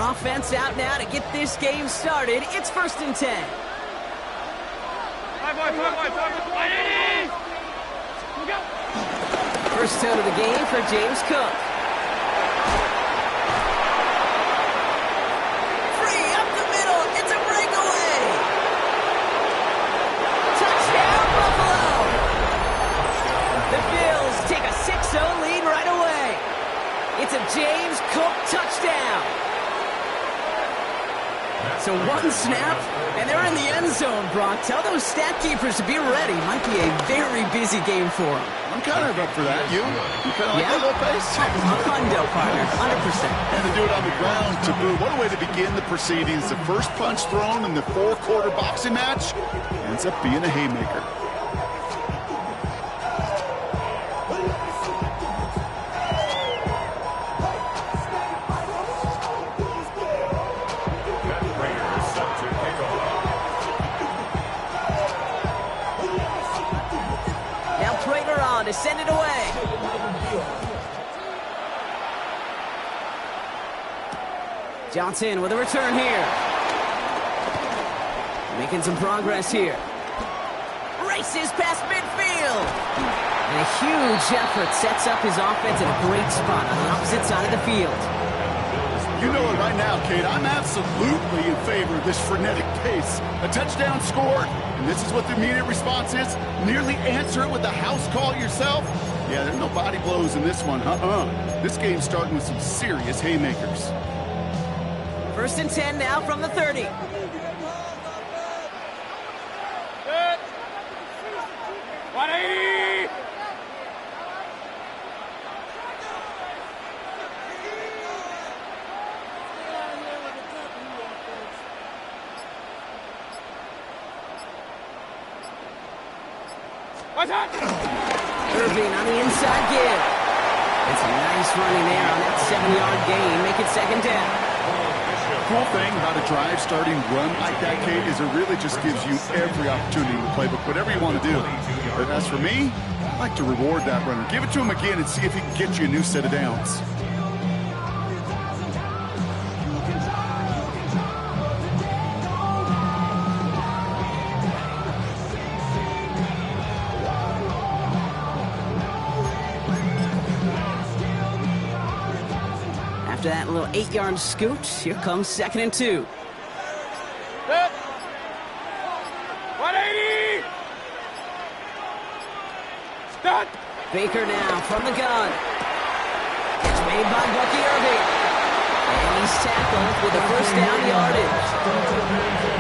offense out now to get this game started. It's 1st and 10. First down of the game for James Cook. Free up the middle. It's a breakaway. Touchdown, Buffalo. The Bills take a 6-0 lead right away. It's a James Cook touchdown. So one snap, and they're in the end zone, Brock. Tell those stat keepers to be ready. Might be a very busy game for them. I'm kind of up for that. You kind of like that little pace? A hundo, partner, 100%. And to do it on the ground to boot. What a way to begin the proceedings. The first punch thrown in the 4-quarter boxing match ends up being a haymaker. To send it away. Johnson with a return here. Making some progress here. Races past midfield. And a huge effort sets up his offense in a great spot on the opposite side of the field. You know it right now, Kate. I'm absolutely in favor of this frenetic pace. A touchdown scored, and this is what the immediate response is. Nearly answer it with a house call yourself. Yeah, there's no body blows in this one. This game's starting with some serious haymakers. 1st and 10 now from the 30. Good. 180. What's that? Irving on the inside give. It's a nice running there on that 7-yard gain. Make it 2nd down. Cool thing about a drive starting run like that, Kate, is it really just gives you every opportunity in the playbook, whatever you want to do. But as for me, I like to reward that runner. Give it to him again and see if he can get you a new set of downs. After that little 8-yard scoot, here comes 2nd and 2. 180. Start. Baker now from the gun. It's made by Bucky Irving. And he's tackled with a 1st down yardage.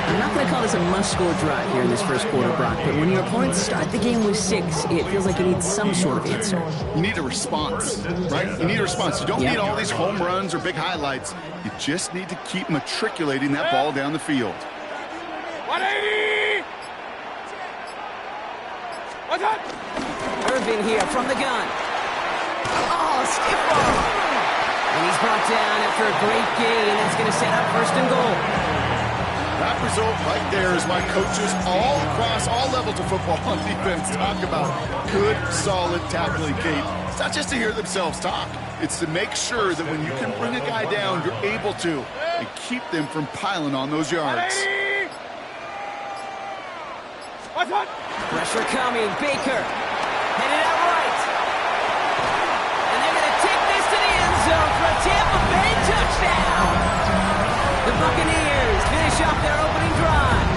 I'm not going to call this a must-score drive here in this 1st quarter, Brock, but when your opponents start the game with 6, it feels like you need some sort of answer. You need a response, right? You need a response. You don't need all these home runs or big highlights. You just need to keep matriculating that ball down the field. 180. What's that? Irving here from the gun. Oh, skip ball. And he's brought down after a great gain. That's going to set up 1st and goal. That result right there is why coaches all across all levels of football on defense talk about good, solid tackling, Kate. It's not just to hear themselves talk. It's to make sure that when you can bring a guy down, you're able to, and keep them from piling on those yards. What's that? Pressure coming. Baker headed out right. And they're going to take this to the end zone for a Tampa Bay touchdown. The Buccaneers finish off their opening drive.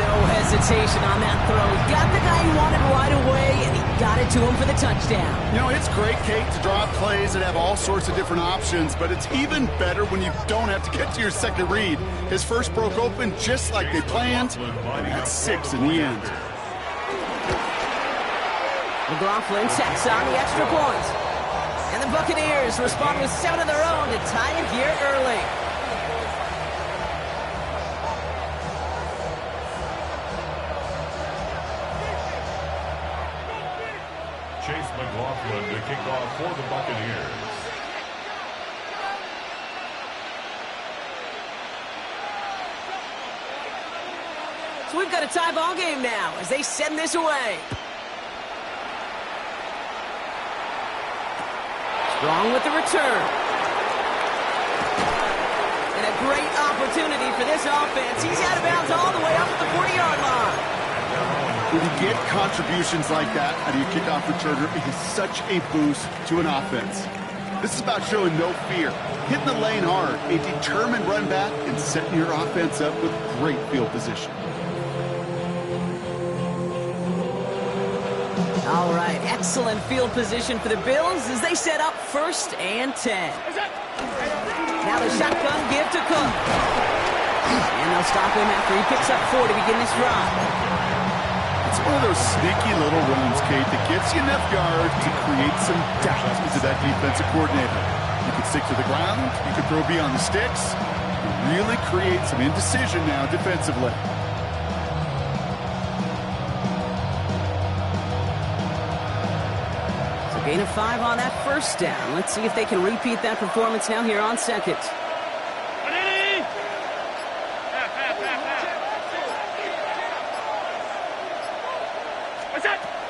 No hesitation on that throw. He got the guy he wanted right away, and he got it to him for the touchdown. You know, it's great, Kate, to draw up plays that have all sorts of different options, but it's even better when you don't have to get to your second read. His first broke open just like they planned, and that's 6 in the end. McLaughlin checks on the extra point. And the Buccaneers respond with 7 of their own to tie it here early. Chase McLaughlin to kick off for the Buccaneers. So we've got a tie ball game now as they send this away. Strong with the return. great opportunity for this offense. He's out of bounds all the way up at the 40-yard line. When you get contributions like that out of your kickoff returner, it is such a boost to an offense. This is about showing no fear, hitting the lane hard, a determined run back, and setting your offense up with great field position. All right, excellent field position for the Bills as they set up 1st and 10. Now the shotgun give to Cook. And they'll stop him after he picks up 4 to begin this drive. It's one of those sneaky little runs, Kate, that gets you enough yards to create some doubt into that defensive coordinator. You can stick to the ground, you can throw beyond the sticks, and really create some indecision now defensively. So gain of 5 on that 1st down. Let's see if they can repeat that performance now here on 2nd.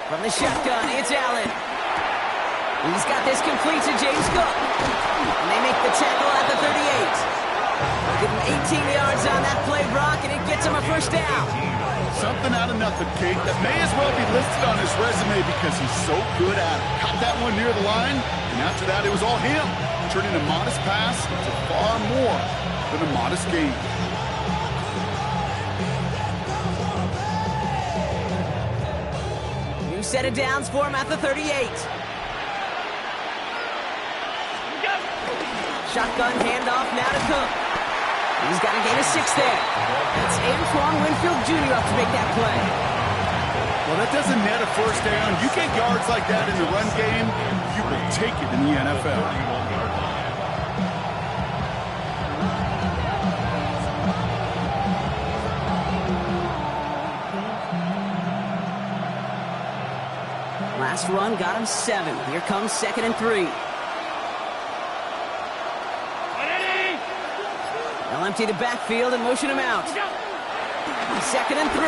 From the shotgun, it's Allen. He's got this complete to James Cook. And they make the tackle at the 38. Give him 18 yards on that play, Brock, and it gets him a 1st down. Something out of nothing, Kate, that may as well be listed on his resume because he's so good at it. Caught that one near the line, and after that, it was all him. Turning a modest pass into far more than a modest gain. Set of downs for him at the 38. Shotgun handoff now to Cook. He's got a gain of 6 there. That's Antoine Winfield Jr. up to make that play. Well, that doesn't net a 1st down. You get yards like that in the run game, you will take it in the NFL. Last run got him 7. Here comes 2nd and 3. They'll empty the backfield and motion him out. 2nd and 3.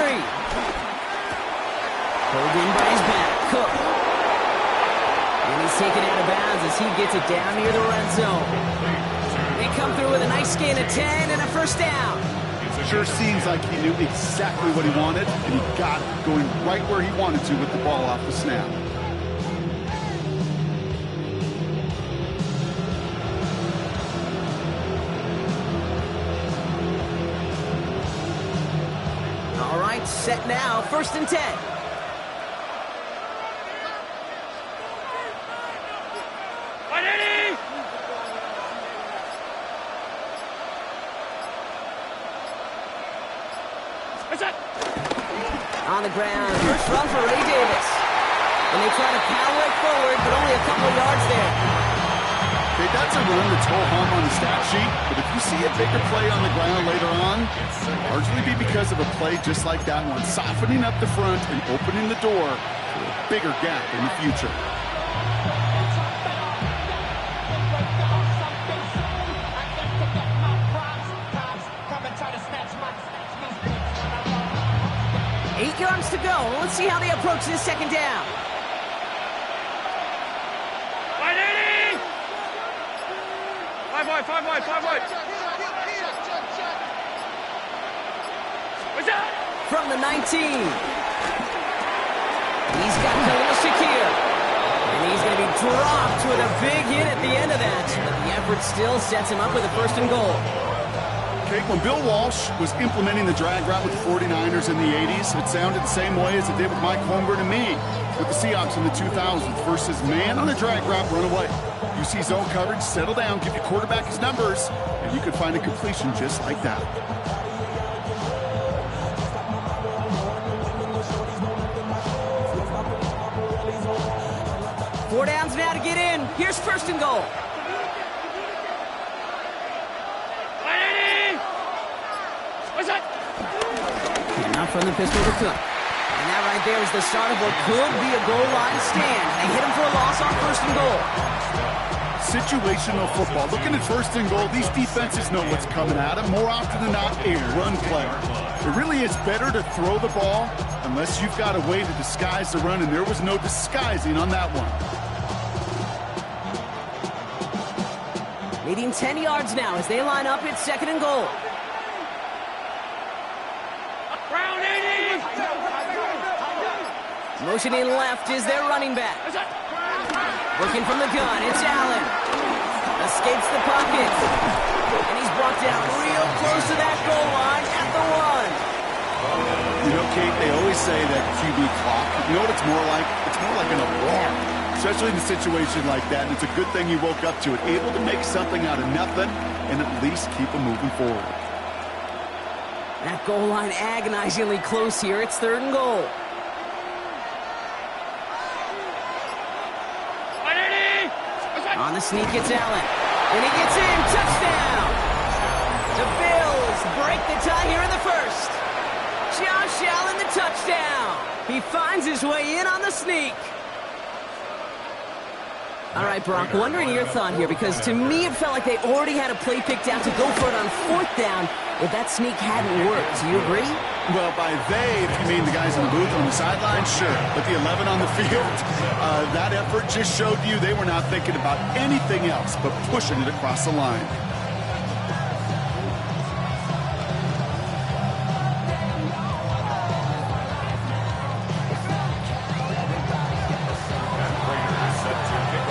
Pulled in by his back. Cook. And he's taken out of bounds as he gets it down near the red zone. They come through with a nice gain of 10 and a 1st down. Sure seems like he knew exactly what he wanted, and he got it going right where he wanted to with the ball off the snap. All right, set now, 1st and 10. On the ground, 1st run for Ray Davis. And they try to power it forward, but only a couple of yards there. Okay, that's a run that's ho-hum on the stat sheet, but if you see a bigger play on the ground later on, it'll largely be because of a play just like that one, softening up the front and opening the door for a bigger gap in the future. Eight yards to go. Let's see how they approach this 2nd down. Five wide. From the 19. He's got Khalil Shakir. And he's going to be dropped with a big hit at the end of that. But the effort still sets him up with a 1st and goal. Okay, when Bill Walsh was implementing the drag route with the 49ers in the 80s, it sounded the same way as it did with Mike Holmgren and me with the Seahawks in the 2000s versus man on the drag route, run away. You see zone coverage, settle down, give your quarterback his numbers, and you could find a completion just like that. Four downs now to get in. Here's 1st and goal. And now from the pistol to Cook. And that right there is the start of what could be a goal line stand. They hit him for a loss on 1st and goal. Situational football. Looking at 1st and goal, these defenses know what's coming at them. More often than not, a run play. It really is better to throw the ball unless you've got a way to disguise the run, and there was no disguising on that one. Needing 10 yards now as they line up at 2nd and goal. Round 80! Motioning left is their running back. Working from the gun, it's Allen. Escapes the pocket. And he's brought down real close to that goal line at the 1. You know, Kate, they always say that QB clock. You know what it's more like? It's more like an alarm, especially in a situation like that. And it's a good thing you woke up to it, able to make something out of nothing and at least keep them moving forward. That goal line agonizingly close here. It's 3rd and goal. On the sneak, it's Allen. And he gets in. Touchdown! The Bills break the tie here in the 1st. Josh Allen, the touchdown. He finds his way in on the sneak. All right, Brock, wondering your thought here, because to me it felt like they already had a play picked out to go for it on 4th down if that sneak hadn't worked. Do you agree? Well, by they, if you mean the guys in the booth on the sideline, sure. But the 11 on the field, that effort just showed you they were not thinking about anything else but pushing it across the line.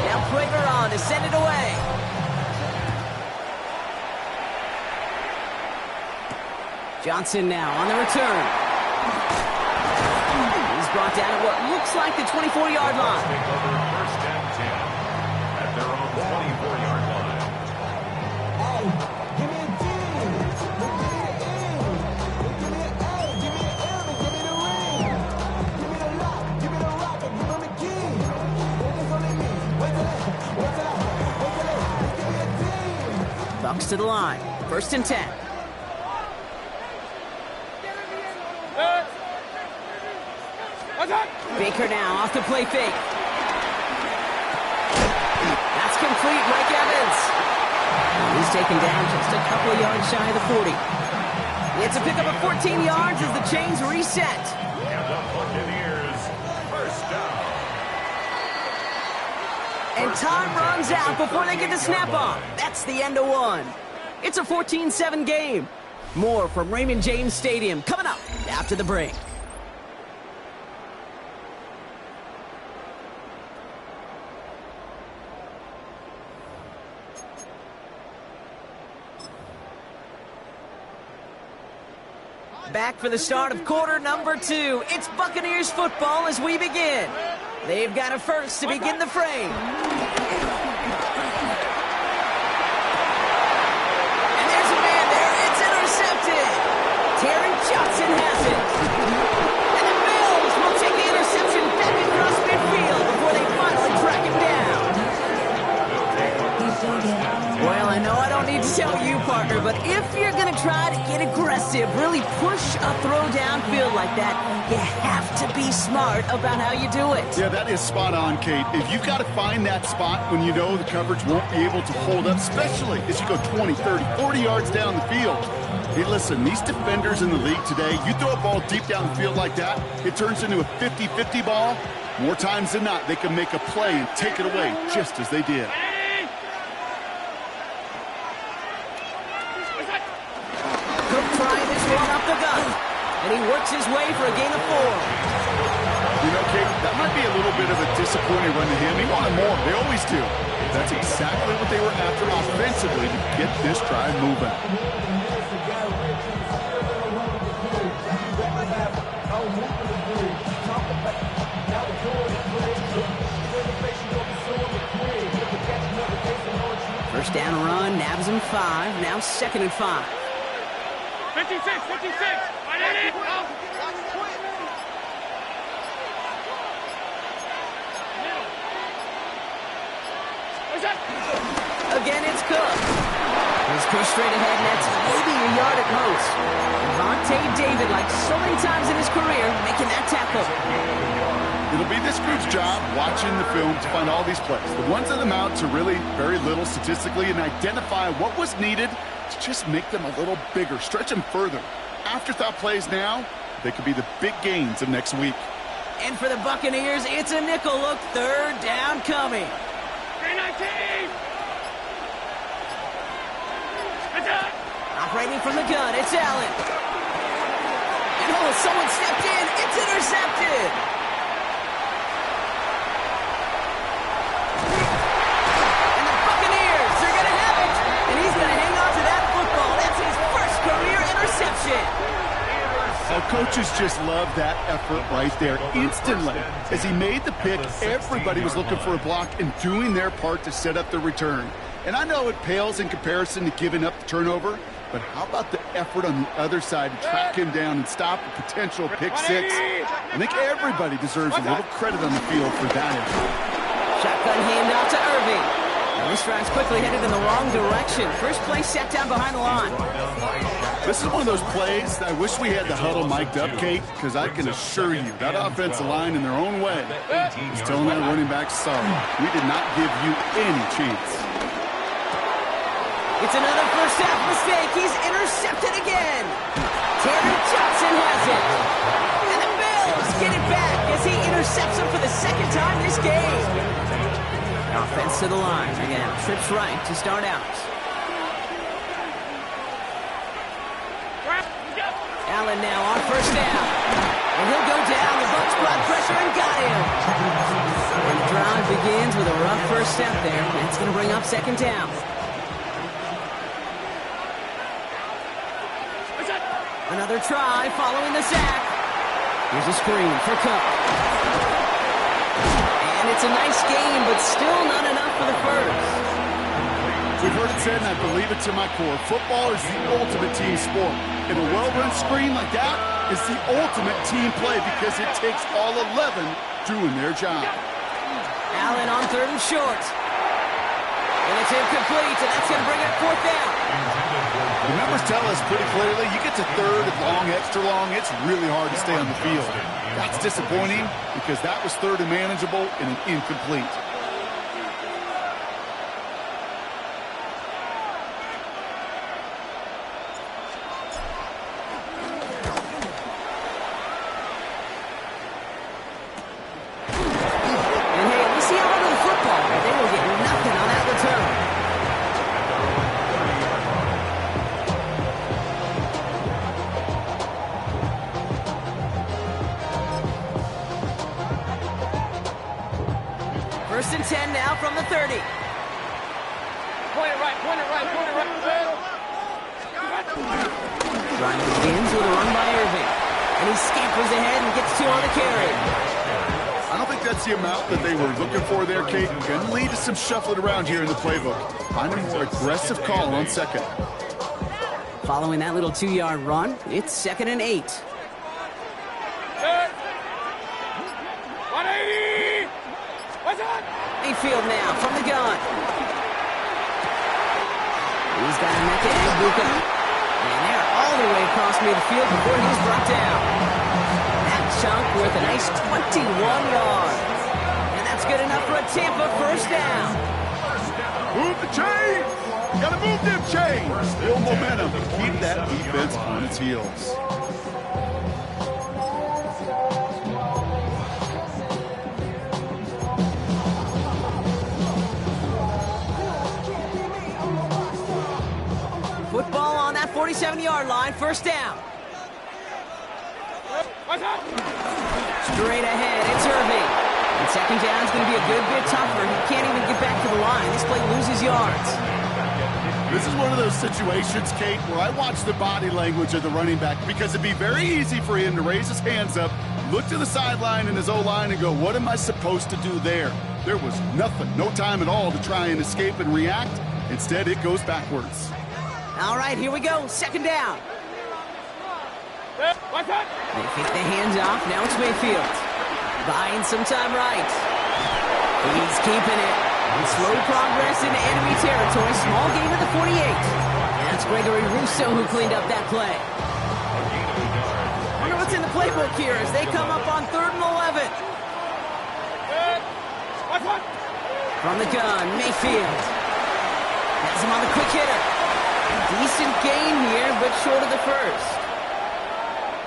Now Prager on to send it away. Johnson now on the return. He's brought down at what looks like the 24-yard line. Take over 1st and 10 at their own 24-yard line. Bucs to the line. 1st and 10. Baker now off the play fake. That's complete. Mike Evans. He's taken down just a couple of yards shy of the 40. It's a pickup of 14 yards as the chains reset. And the Buccaneers, 1st down. And time runs out before they get the snap off. That's the end of 1. It's a 14-7 game. More from Raymond James Stadium coming up after the break. Back for the start of quarter number 2. It's Buccaneers football as we begin. They've got a first to begin the frame. And there's a man there. It's intercepted. Terry Johnson has it. And the Bills will take the interception back across midfield before they finally track him down. Well, I know I don't need to tell you, partner, but if you're going to try to get aggressive, really push a throw downfield like that, you have to be smart about how you do it. Yeah, that is spot on, Kate. If you've got to find that spot when you know the coverage won't be able to hold up, especially as you go 20, 30, 40 yards down the field. Hey, listen, these defenders in the league today, you throw a ball deep down the field like that, it turns into a 50-50 ball. More times than not, they can make a play and take it away just as they did. Trying this one up the gut, and he works his way for a gain of 4. You know, Kate, that might be a little bit of a disappointing run to him. He wanted more. They always do. That's exactly what they were after offensively to get this drive moving. First down run, nabs him 5, now 2nd and 5. 56, 56. I did it. Again, it's Cook. He's pushed straight ahead, and that's maybe a yard at most. Vontae David, like so many times in his career, making that tackle. It'll be this group's job watching the film to find all these plays. The ones that amount to really very little statistically and identify what was needed to just make them a little bigger, stretch them further. Afterthought plays now, they could be the big gains of next week. And for the Buccaneers, it's a nickel look, 3rd down coming. 319. Operating from the gun, it's Allen. And oh, someone stepped in. It's intercepted. And the Buccaneers, they're going to have it. And he's going to hang on to that football. That's his first career interception. Well, coaches just love that effort right there. Instantly, as he made the pick, everybody was looking for a block and doing their part to set up the return. And I know it pales in comparison to giving up the turnover, but how about the effort on the other side to track him down and stop a potential pick six? I think everybody deserves a little credit on the field for that effort. Shotgun handoff to Irving. And this drive's quickly headed in the wrong direction. First play set down behind the line. This is one of those plays I wish we had the huddle mic'd up, Kate, because I can assure you that offensive line in their own way is telling that running back, sorry, we did not give you any chance. It's another first half mistake. He's intercepted again. Terry Johnson has it. And the Bills get it back as he intercepts him for the second time this game. Offense to the line. Again, trips right to start out. Allen now on first down. And he'll go down. The Bucs brought pressure and got him. And the drive begins with a rough first step there. That's going to bring up second down. Another try following the sack. Here's a screen for Cook. And it's a nice game, but still not enough for the first. We've heard it said, and I believe it to my core, football is the ultimate team sport. And a well-run screen like that is the ultimate team play because it takes all 11 doing their job. Allen on third and short. And it's incomplete, and that's going to bring up fourth down. The numbers tell us pretty clearly, you get to third and long, extra long, it's really hard to stay on the field. That's disappointing because that was third and manageable and an incomplete. First and 10 now from the 30. Point it right, point it right, point it right. Drive begins with a run by Irving. And he scampers ahead and gets two on the carry. I don't think that's the amount that they were looking for there, Kate. Going to lead to some shuffling around here in the playbook. Find a more aggressive call on second. Following that little 2-yard run, it's 2nd and 8. 180! What's on? Mayfield now from the gun. He's got a neck and Buca. And they're all the way across midfield before he's brought down. That chunk worth a nice 21 yards. And that's good enough for a Tampa first down. Move the chain! Gotta move them chains! Build momentum. Keep that defense on its heels. Football on that 47-yard line, first down. Straight ahead, it's Irving. And second down is going to be a good bit tougher. He can't even get back to the line. This play loses yards. This is one of those situations, Kate, where I watch the body language of the running back because it'd be very easy for him to raise his hands up, look to the sideline in his O-line and go, what am I supposed to do there? There was nothing, no time at all to try and escape and react. Instead, it goes backwards. All right, here we go. Second down. They take the hands off. Now it's Mayfield. Buying some time right. He's keeping it. And slow progress into enemy territory. Small gain at the 48. That's Gregory Rousseau who cleaned up that play. Wonder what's in the playbook here as they come up on 3rd and 11. From the gun, Mayfield. Has him on the quick hitter. Decent gain here, but short of the first.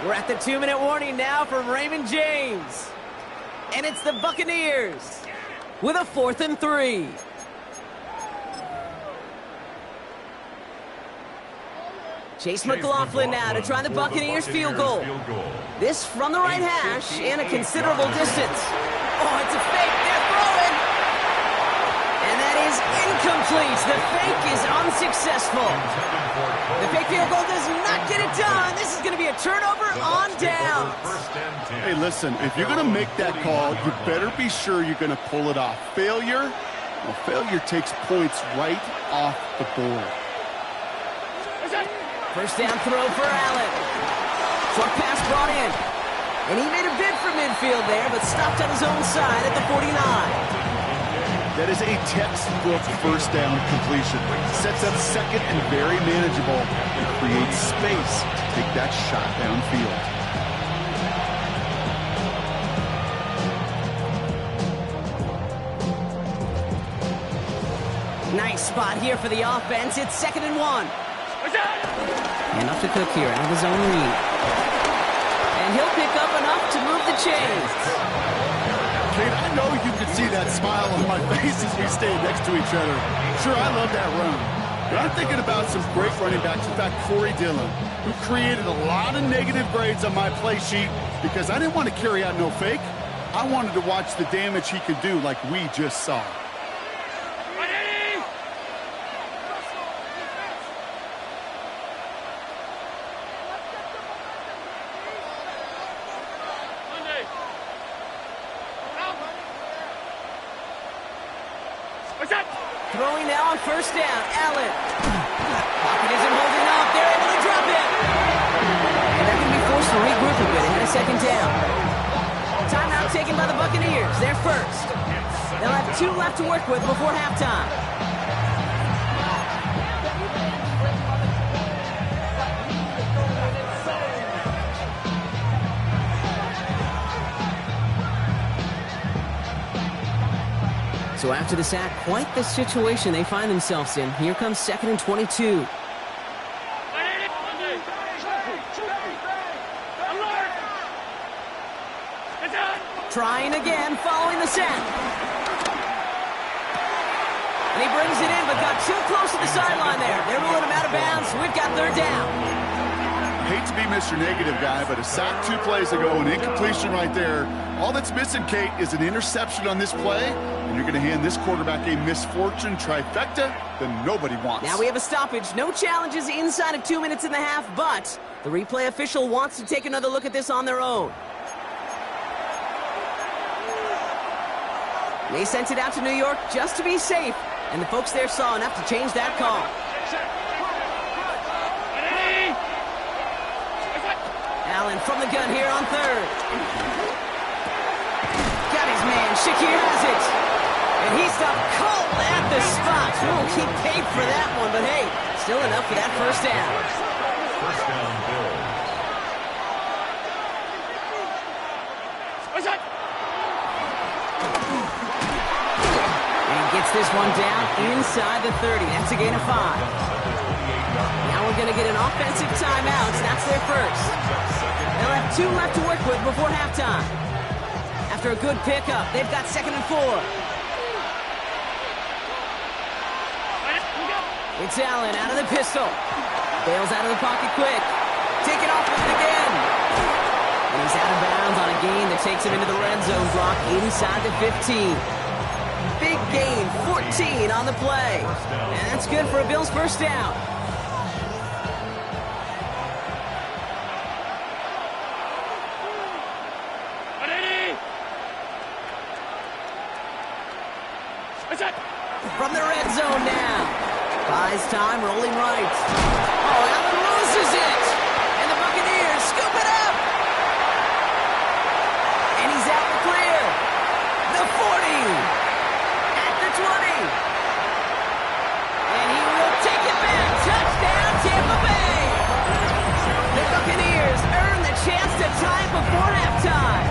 We're at the 2-minute warning now from Raymond James. And it's the Buccaneers with a 4th and 3. Chase McLaughlin now to try the Buccaneers field goal. This from the right hash and a considerable distance. Oh, it's a fake. They're throwing. And that is incomplete. The fake is unsuccessful. The fake field goal does not get it done. This is going to be a turnover on down. Hey, listen, if you're going to make that call, you better be sure you're going to pull it off. Failure takes points right off the board. First down throw for Allen. Short pass brought in. And he made a bid for midfield there, but stopped on his own side at the 49. That is a textbook first down completion. Sets up second and very manageable and creates space to take that shot downfield. Nice spot here for the offense. It's 2nd and 1. Enough to Cook here out of his own lead. And he'll pick up enough to move the chains. Kate, I know you can see that smile on my face as we stay next to each other. Sure, I love that run. But I'm thinking about some great running backs. In fact, Corey Dillon, who created a lot of negative grades on my play sheet because I didn't want to carry out no fake. I wanted to watch the damage he could do like we just saw. Throwing now on first down, Allen. Pocket isn't holding up. They're able to drop it. And they're going to be forced to regroup a bit ahead of 2nd down. Timeout taken by the Buccaneers. They're first. They'll have 2 left to work with before halftime. So after the sack, quite the situation they find themselves in. Here comes 2nd and 22. Trying again, following the sack. And he brings it in, but got too close to the sideline there. They're ruling him out of bounds. We've got 3rd down. I hate to be Mr. Negative guy, but a sack 2 plays ago, an incompletion right there. All that's missing, Kate, is an interception on this play, and you're going to hand this quarterback a misfortune trifecta that nobody wants. Now we have a stoppage. No challenges inside of 2 minutes and a half, but the replay official wants to take another look at this on their own. They sent it out to New York just to be safe, and the folks there saw enough to change that call. Allen from the gun here on 3rd. Got his man. Shakir has it. And he stopped cold at the spot. Won't keep paid for that one, but hey, still enough for that first down. First down, Bills. And gets this one down inside the 30. That's a gain of 5. Now we're going to get an offensive timeout. That's their first. They'll have 2 left to work with before halftime. After a good pickup, they've got 2nd and 4. It's Allen out of the pistol. Bails out of the pocket quick. Taken off with it again. And he's out of bounds on a gain that takes him into the red zone block inside the 15. Big gain, 14 on the play. And that's good for a Bills first down. From the red zone now. Buys time, rolling right. Oh, Allen loses it. And the Buccaneers scoop it up. And he's out the clear. The 40. At the 20. And he will take it back. Touchdown, Tampa Bay. The Buccaneers earn the chance to tie before halftime.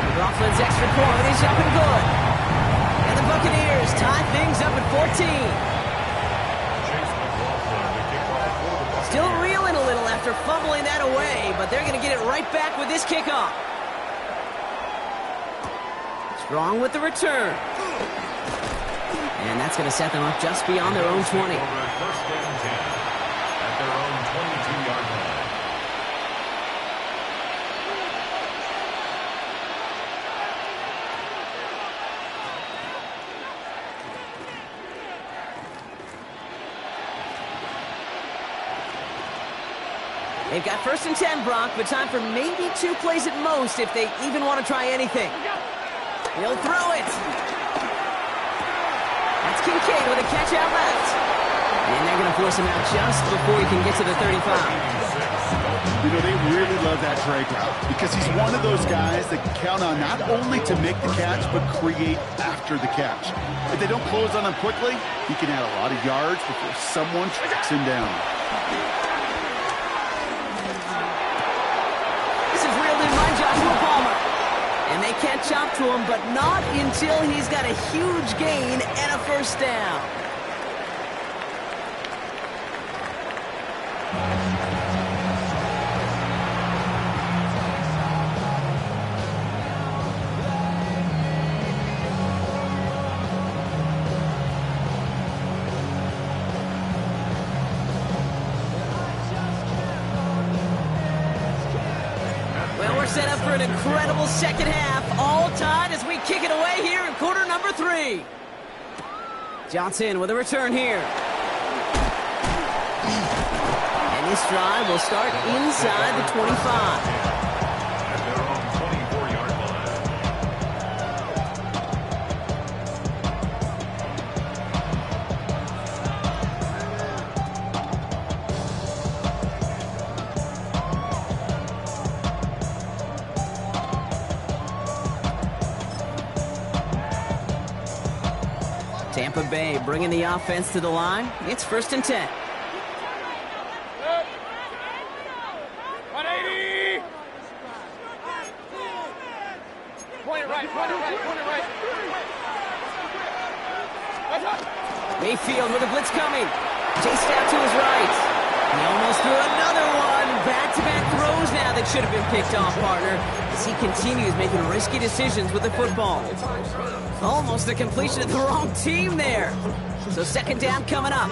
McLaughlin's extra point is up and good. And the Buccaneers tie things up at 14. Still reeling a little after fumbling that away, but they're going to get it right back with this kickoff. Strong with the return. And that's going to set them up just beyond their own 20. First and 10 at their own 22-yard line. They've got first and 10, Brock, but time for maybe 2 plays at most if they even want to try anything. He'll throw it. That's Kincaid with a catch out left. And they're going to force him out just before he can get to the 35. You know, they really love that drag route because he's one of those guys that can count on not only to make the catch, but create after the catch. If they don't close on him quickly, he can add a lot of yards before someone tracks him down. And they catch up to him, but not until he's got a huge gain and a first down. Set up for an incredible second half, all tied as we kick it away here in quarter number 3. Johnson with a return here. And this drive will start inside the 25. At their own 24-yard line. Tampa Bay bringing the offense to the line. It's first and 10. 180! Point it right, point it right, point it right. Mayfield with a blitz coming. Chased out to his right. He almost threw another one. Back-to-back throws now that should have been picked off, partner, as he continues making risky decisions with the football. Almost a completion of the wrong team there. So second down coming up.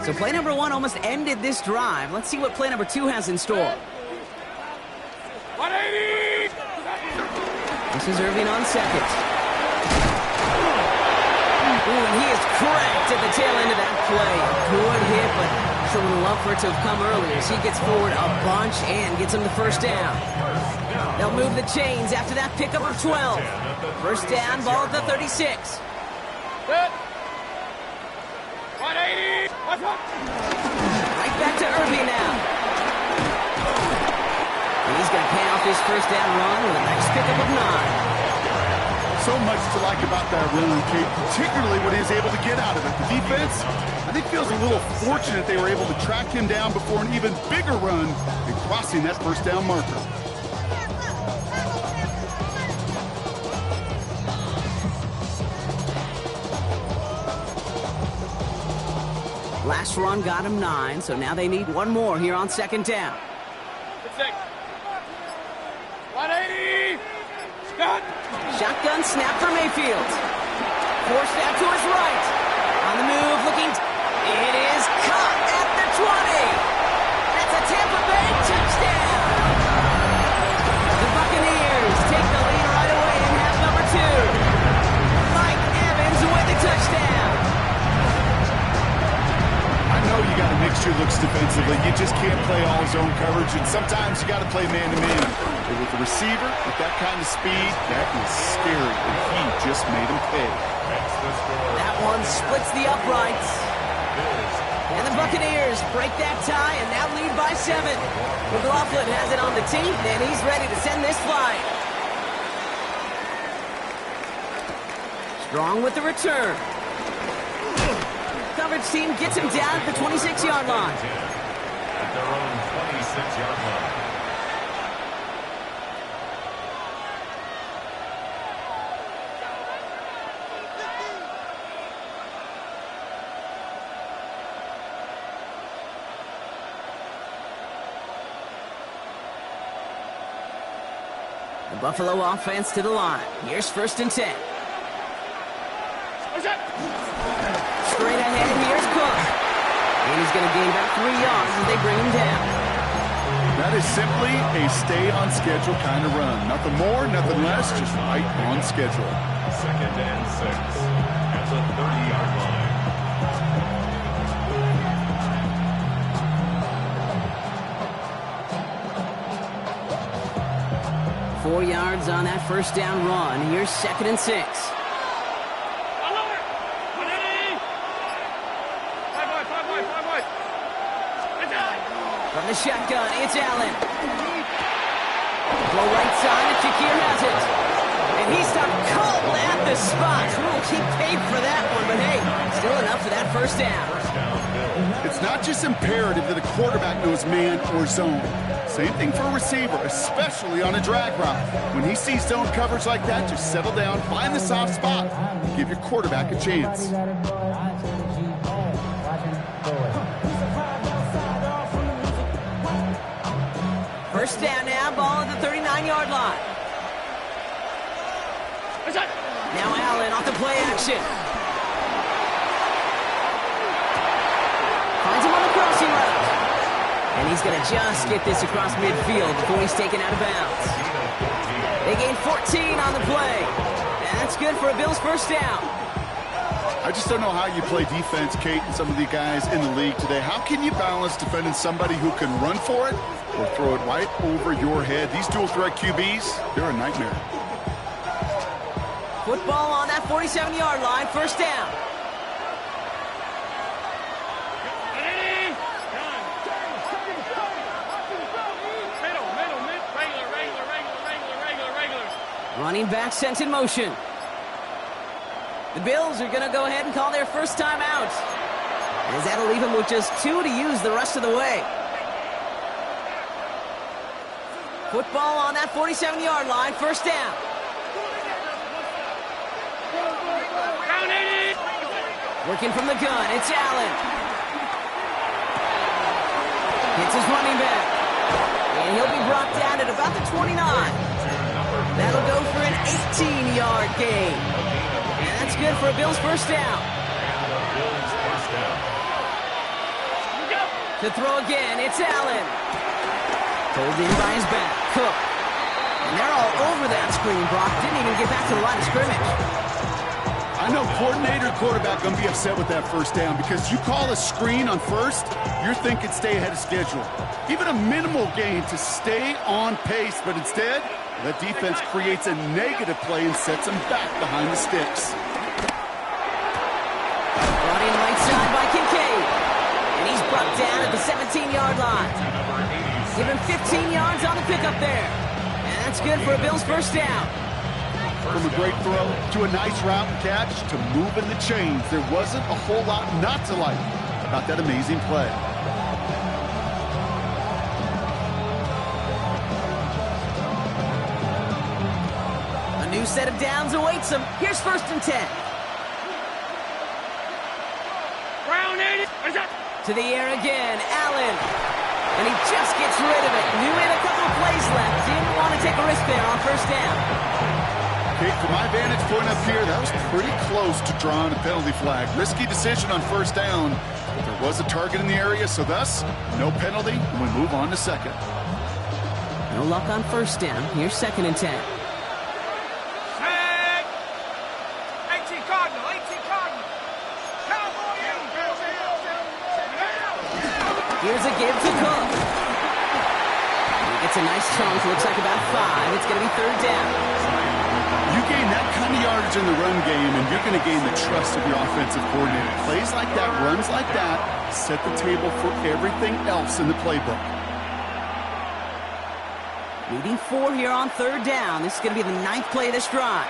So play number 1 almost ended this drive. Let's see what play number 2 has in store. 180! This is Irving on second. Ooh, and he is cracked at the tail end of that play. Good hit, but sure would love for it to have come earlier as he gets forward a bunch and gets him the first down. They'll move the chains after that pickup of 12. First down, ball at the 36. Good. 180! Right back to Irving now. And he's going to pay off his first down run with a nice pickup of 9. So much to like about that run, Kate, particularly what he was able to get out of it. The defense, I think, feels a little fortunate they were able to track him down before an even bigger run and crossing that first down marker. Last run got him 9, so now they need one more here on second down. 180! Scott! Shotgun snap for Mayfield. Forced out to his right. On the move, looking. It is caught at the 20. That's a Tampa Bay touchdown. The Buccaneers take the lead right away in half number 2. Mike Evans with the touchdown. I know you got to mix your looks defensively. You just can't play all zone coverage, and sometimes you got to play man-to-man. But with the receiver, with that kind of speed, that is scary, and he just made him pay. That one splits the uprights. And the Buccaneers break that tie and now lead by 7. McLaughlin has it on the team, and he's ready to send this flying. Strong with the return. Coverage team gets him down at the 26-yard line. At their own 26-yard line. The Buffalo offense to the line. Here's first and 10. What's that? Straight ahead, here's Cook. And he's going to gain about 3 yards as they bring him down. That is simply a stay-on-schedule kind of run. Nothing more, nothing less, just right on schedule. 2nd and 6 at the 30-yard line. 4 yards on that first down run. Here's 2nd and 6. From the shotgun, it's Allen. Go right side, and Shakir has it. And he stopped cold at the spot. We'll keep paid for that one, but hey, still enough for that first down. It's not just imperative that a quarterback knows man or zone. Same thing for a receiver, especially on a drag route. When he sees zone coverage like that, just settle down, find the soft spot, give your quarterback a chance. First down now, ball at the 39-yard line. Now Allen off the play action. Finds him on the crossing route. And he's going to just get this across midfield before he's taken out of bounds. They gain 14 on the play. And that's good for a Bills first down. I just don't know how you play defense, Kate, and some of the guys in the league today. How can you balance defending somebody who can run for it or throw it right over your head? These dual-threat QBs, they're a nightmare. Football on that 47-yard line, first down. Running back sent in motion. The Bills are going to go ahead and call their first time out, as that'll leave him with just 2 to use the rest of the way. Football on that 47-yard line, first down. Working from the gun, it's Allen. Hits his running back. And he'll be brought down at about the 29. That'll go for an 18-yard gain. And that's good for a Bills first down. To throw again, it's Allen. Pulled in by his back, Cook. And they're all over that screen. Brock didn't even get back to the line of scrimmage. I know coordinator and quarterback going to be upset with that first down because you call a screen on first, you're thinking stay ahead of schedule. Even a minimal gain to stay on pace, but instead, that defense creates a negative play and sets them back behind the sticks. Brought in right side by Kincaid. And he's brought down at the 17-yard line. Give him 15 yards on the pickup there. And that's good for a Bills first down. From a great throw to a nice route and catch to moving the chains, there wasn't a whole lot not to like about that amazing play. A new set of downs awaits him. Here's 1st and 10. Brown 80. To the air again, Allen. And he just gets rid of it. Knew he had a couple of plays left. Didn't want to take a risk there on first down. Okay, from my vantage point up here, that was pretty close to drawing a penalty flag. Risky decision on first down, but there was a target in the area, so thus, no penalty, and we move on to second. No luck on first down. Here's 2nd and 10. Tag. 18 Cardinal. 18 Cardinal. Cowboy. Here's a give to Cook. He gets a nice chunk. Looks like about 5. It's going to be 3rd down. You gain that kind of yardage in the run game, and you're going to gain the trust of your offensive coordinator. Plays like that, runs like that, set the table for everything else in the playbook. Leading 4 here on 3rd down. This is going to be the 9th play of this drive.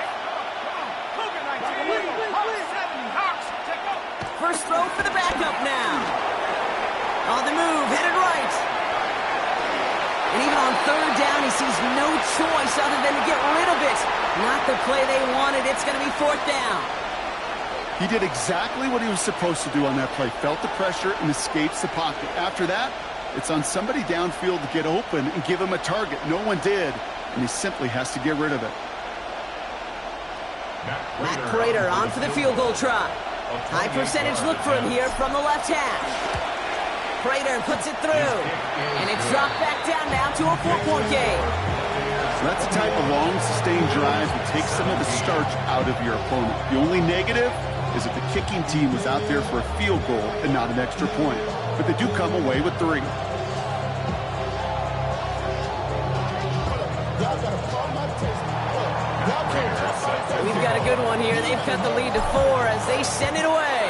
First throw for the backup now. On the move, headed right. And even on 3rd down, he sees no choice other than to get rid of it. Not the play they wanted. It's going to be 4th down. He did exactly what he was supposed to do on that play. Felt the pressure and escapes the pocket. After that, it's on somebody downfield to get open and give him a target. No one did, and he simply has to get rid of it. Matt Prater on for the field goal try. High percentage look for him here from the left hash. Prater puts it through. And it's dropped back down now to a 4-point game. So that's the type of long, sustained drive that takes some of the starch out of your opponent. The only negative is that the kicking team was out there for a field goal and not an extra point. But they do come away with 3. We've got a good one here. They've cut the lead to 4 as they send it away.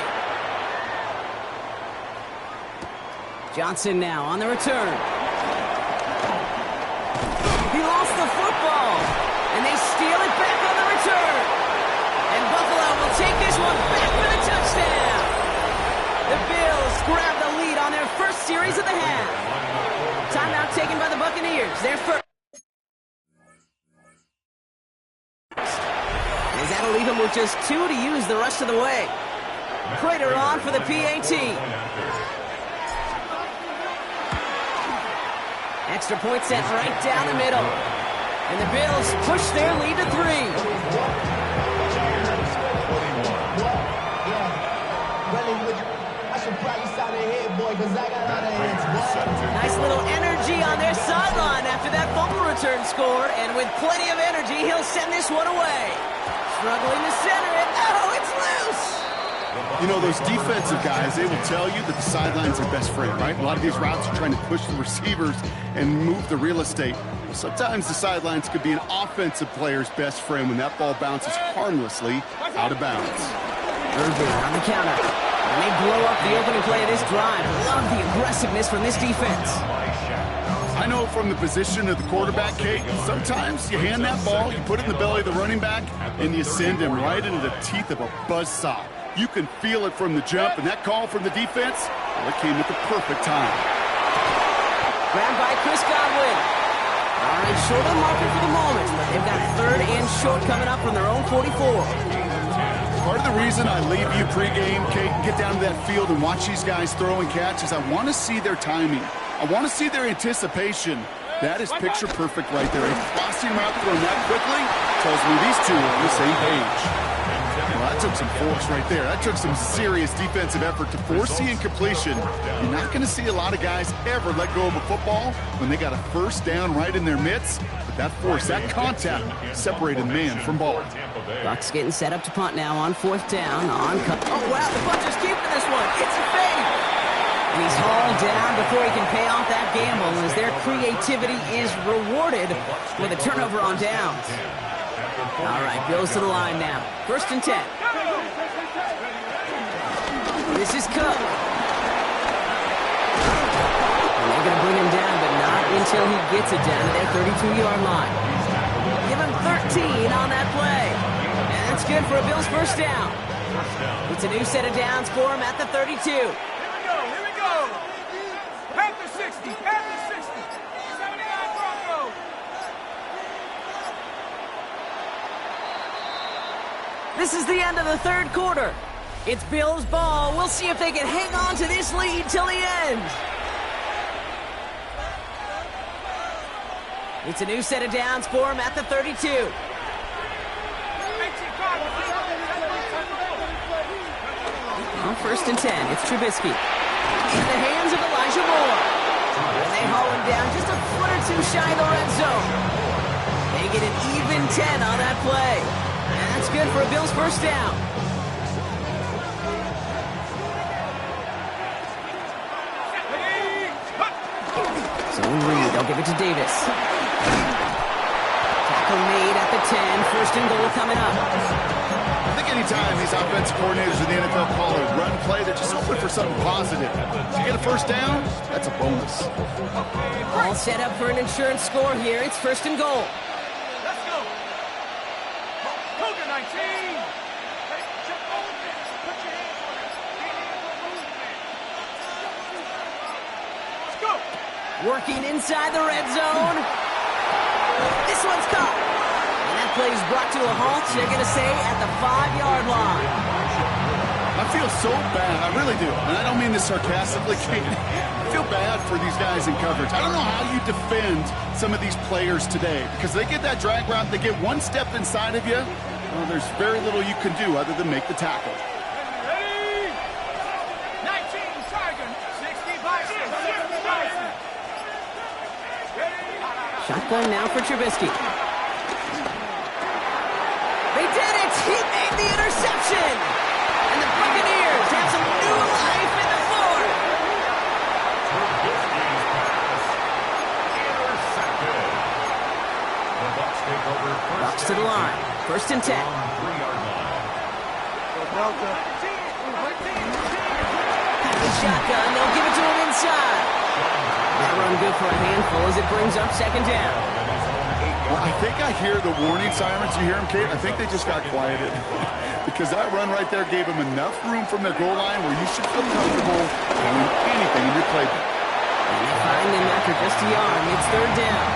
Johnson now on the return. He lost the football, and they steal it back on the return. And Buffalo will take this one back for the touchdown. The Bills grab the lead on their first series of the half. Timeout taken by the Buccaneers. Their first. As that'll leave him with just 2 to use the rest of the way. Prater on for the PAT. Extra point set right down the middle. And the Bills push their lead to 3. Nice little energy on their sideline after that fumble return score. And with plenty of energy, he'll send this one away. Struggling to center it. Oh, it's loose! You know, those defensive guys, they will tell you that the sideline's their best friend, right? A lot of these routes are trying to push the receivers and move the real estate. Well, sometimes the sidelines could be an offensive player's best friend when that ball bounces harmlessly out of bounds. Irving on the counter. And they blow up the opening play of this drive. Love the aggressiveness from this defense. I know from the position of the quarterback, Kate, sometimes you hand that ball, you put it in the belly of the running back, and you send him right into the teeth of a buzzsaw. You can feel it from the jump, and that call from the defense, well, it came at the perfect time. Grabbed by Chris Godwin. All right, short on marker for the moment, but they've got 3rd and short coming up from their own 44. Part of the reason I leave you pregame, Kate, and get down to that field and watch these guys throw and catch is I want to see their timing. I want to see their anticipation. That is picture perfect right there. A crossing route thrown that quickly tells me these two are on the same page. Well, that took some force right there. That took some serious defensive effort to force the incompletion. You're not going to see a lot of guys ever let go of a football when they got a first down right in their midst. But that force, that contact, separated man from ball. Bucs getting set up to punt now on 4th down. On cut. Oh, wow, the puncher's keeping this one. It's a fake. And he's hauled down before he can pay off that gamble as their creativity is rewarded with a turnover on downs. All right, goes to the line now. 1st and 10. This is Cook. And they're going to bring him down, but not until he gets it down to their 32-yard line. Give him 13 on that play. And that's good for a Bills first down. It's a new set of downs for him at the 32. Here we go. Panther 60, Panther 60. 79 Broncos. This is the end of the 3rd quarter. It's Bills ball. We'll see if they can hang on to this lead till the end. It's a new set of downs for him at the 32. On 1st and 10, it's Trubisky. In the hands of Elijah Moore. And they haul him down just a foot or 2 shy of the red zone. They get an even 10 on that play. And that's good for a Bills first down. So Reed, they'll give it to Davis. Tackle made at the 10. 1st and goal coming up. I think anytime these offensive coordinators in the NFL call a run play, they're just hoping for something positive. If you get a first down, that's a bonus. All set up for an insurance score here. It's 1st and goal. Let's go. Cougar 19. Hey, jump over there. Put your hands on it. Let's go. Working inside the red zone. This one's caught. And that play is brought to a halt, they're going to say, at the 5-yard line. I feel so bad. I really do. And I don't mean this sarcastically, Kate. I feel bad for these guys in coverage. I don't know how you defend some of these players today because they get that drag route, they get one step inside of you. Well, there's very little you can do other than make the tackle. Ready? Shotgun now for Trubisky. They did it! He made the interception! And the Buccaneers have some new life in the fourth! Trubisky's pass intercepted. The Bucs take over Bucs to the line. 1st and 10. 3-yard line. The shotgun, they'll give it to him inside. That run good for a handful as it brings up 2nd down. Well, I think I hear the warning sirens. You hear them, Kate? I think they just got quieted. Because that run right there gave them enough room from their goal line where you should feel comfortable doing anything in your playbook. And they find him after just a yard. It's 3rd down.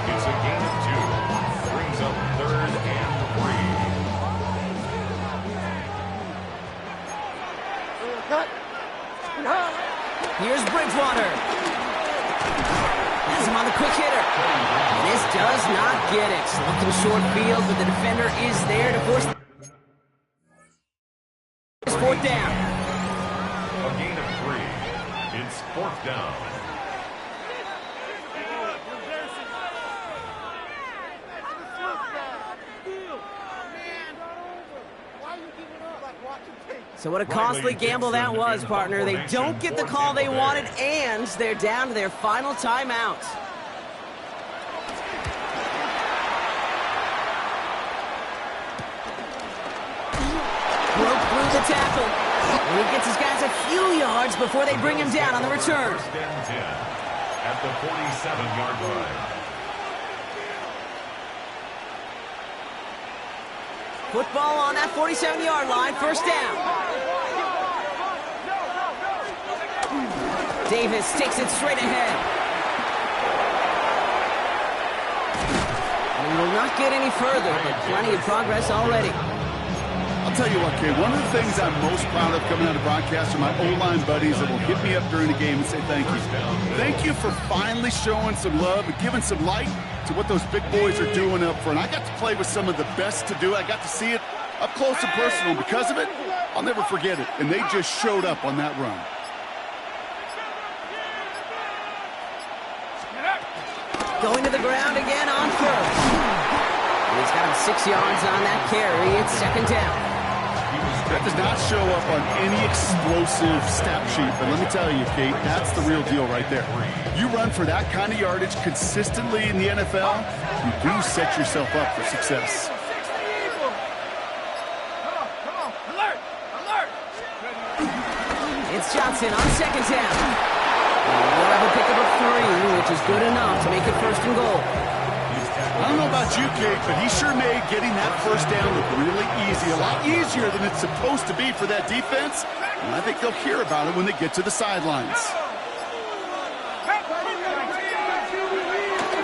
It's a gain of 2. Brings up 3rd and 3. Here's Bridgewater. Has him on the quick hitter. And this does not get it. Looking short field, but the defender is there to force this 4th down. A gain of 3. It's 4th down. So what a costly gamble that was, partner. They don't get the call they wanted, and they're down to their final timeout. Broke through the tackle. And he gets his guys a few yards before they bring him down on the return. 1st and 10 at the 47-yard line. Football on that 47-yard line, 1st down. Davis takes it straight ahead. And he will not get any further, but plenty of progress already. I'll tell you what, Kate, one of the things I'm most proud of coming out of broadcast are my O-line buddies that will hit me up during the game and say thank you. Thank you for finally showing some love and giving some light to what those big boys are doing up front. I got to play with some of the best to do it. I got to see it up close and personal. Because of it, I'll never forget it. And they just showed up on that run. Going to the ground again on 1st. And he's got him 6 yards on that carry. It's 2nd down. That does not show up on any explosive stat sheet, but let me tell you, Kate, that's the real deal right there. You run for that kind of yardage consistently in the NFL, you do set yourself up for success. It's Johnson on 2nd down. We'll have a pickup of 3, which is good enough to make it 1st and goal. I don't know about you, Kate, but he sure made getting that 1st down look really easy. A lot easier than it's supposed to be for that defense. And I think they'll hear about it when they get to the sidelines.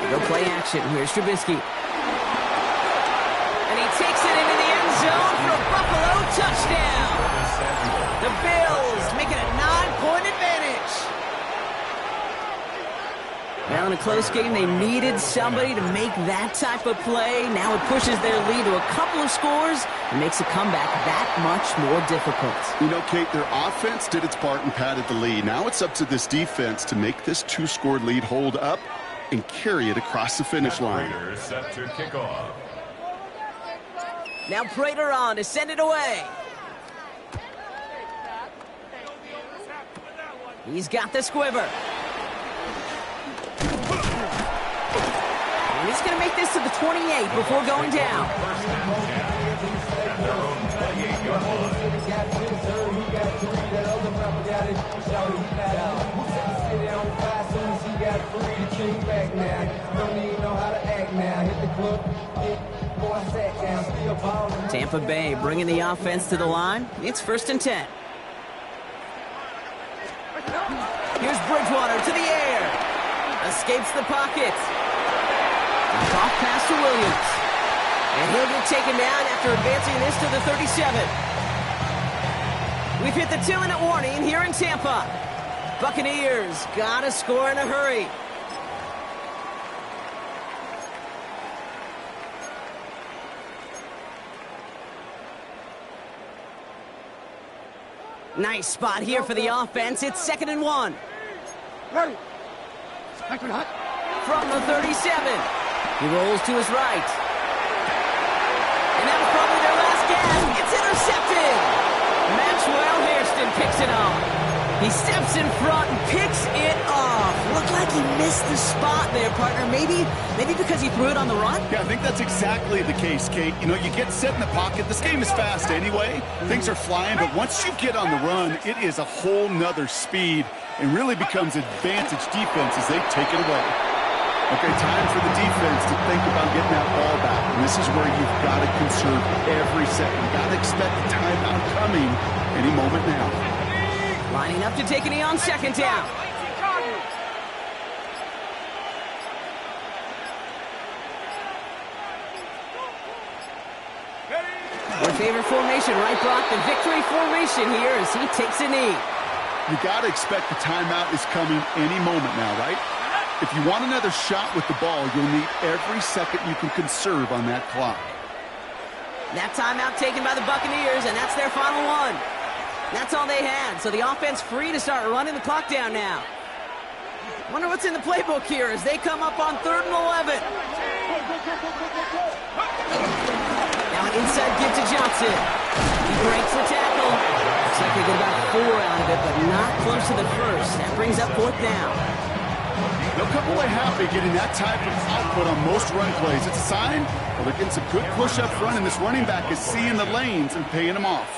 No play action. Here's Trubisky. And he takes it into the end zone for a Buffalo touchdown. The Bills make it a 9-point advantage. Now in a close game, they needed somebody to make that type of play. Now it pushes their lead to a couple of scores and makes a comeback that much more difficult. You know, Kate, their offense did its part and padded the lead. Now it's up to this defense to make this 2-score lead hold up and carry it across the finish line. Raiders set to kick off. Now Prater on to send it away. He's got the squiver. And he's going to make this to the 28 before going down. 1st and 10 at their own 28-yard line. Tampa Bay bringing the offense to the line. It's 1st and 10. Here's Bridgewater to the air. Escapes the pocket. Off pass to Williams. And he'll get taken down after advancing this to the 37. We've hit the 2-minute warning here in Tampa. Buccaneers got to score in a hurry. Nice spot here for the offense. It's 2nd and 1. Ready. From the 37. He rolls to his right. And that was probably their last gasp. It's intercepted. Maxwell Hairston picks it off. He steps in front and picks it off. Looked like he missed the spot there, partner. Maybe because he threw it on the run? Yeah, I think that's exactly the case, Kate. You know, you get set in the pocket. This game is fast anyway. Things are flying, but once you get on the run, it is a whole nother speed and really becomes advantage defense as they take it away. Okay, time for the defense to think about getting that ball back. And this is where you've got to conserve every second. You've got to expect the timeout coming any moment now. Lining up to take a knee on 2nd down. Your favorite formation, right, Brock? The victory formation here as he takes a knee. You got to expect the timeout is coming any moment now, right? If you want another shot with the ball, you'll need every second you can conserve on that clock. That timeout taken by the Buccaneers, and that's their final one. That's all they had, so the offense free to start running the clock down now. Wonder what's in the playbook here as they come up on 3rd and 11. Now an inside give to Johnson. He breaks the tackle. Looks like they get about 4 out of it, but not close to the first. That brings up 4th down. They'll come away happy getting that type of output on most run plays. It's a sign, well, they're getting some good push up front, and this running back is seeing the lanes and paying them off.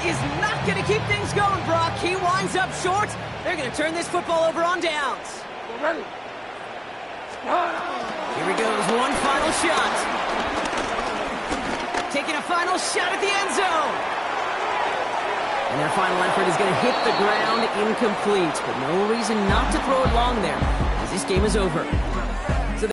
Is not going to keep things going, Brock. He winds up short. They're going to turn this football over on downs. Ready. Here he goes, one final shot. Taking a final shot at the end zone. And their final effort is going to hit the ground incomplete, but no reason not to throw it long there, as this game is over.